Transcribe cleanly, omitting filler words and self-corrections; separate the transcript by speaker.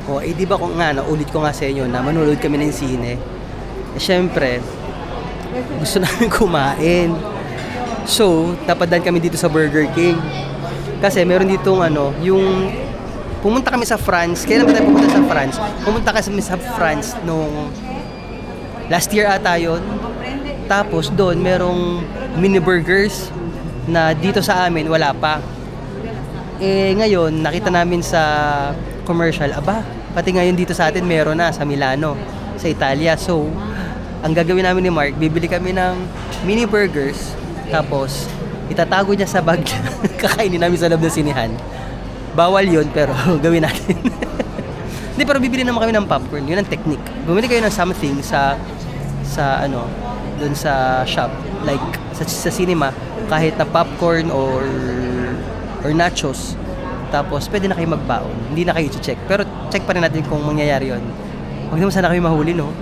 Speaker 1: O, eh di ba kung nga, naulit ko nga sa inyo na manonood kami ng sine. Eh, syempre, gusto namin kumain. So, tapadan kami dito sa Burger King. Kasi meron ditong yung pumunta kami sa France. Kailan ba tayo pumunta sa France? Pumunta kami sa France nung last year ata yun. Tapos doon merong mini burgers na dito sa amin wala pa. Eh ngayon nakita namin sa commercial, pati ngayon dito sa atin meron na sa Milano, sa Italia. So, ang gagawin namin ni Mark, bibili kami ng mini burgers, tapos itatago niya sa bag niya. Kakainin namin sa loob ng sinihan. Bawal yun, pero gawin natin. Hindi, pero bibili naman kami ng popcorn. Yun ang technique. Bumili kayo ng something sa dun sa shop. Like, sa cinema, kahit na popcorn or nachos. Tapos, pwede na kayo magbaon. Hindi na kayo check. Pero, check pa rin natin kung mangyayari yun. Huwag naman sana kami mahuli, no?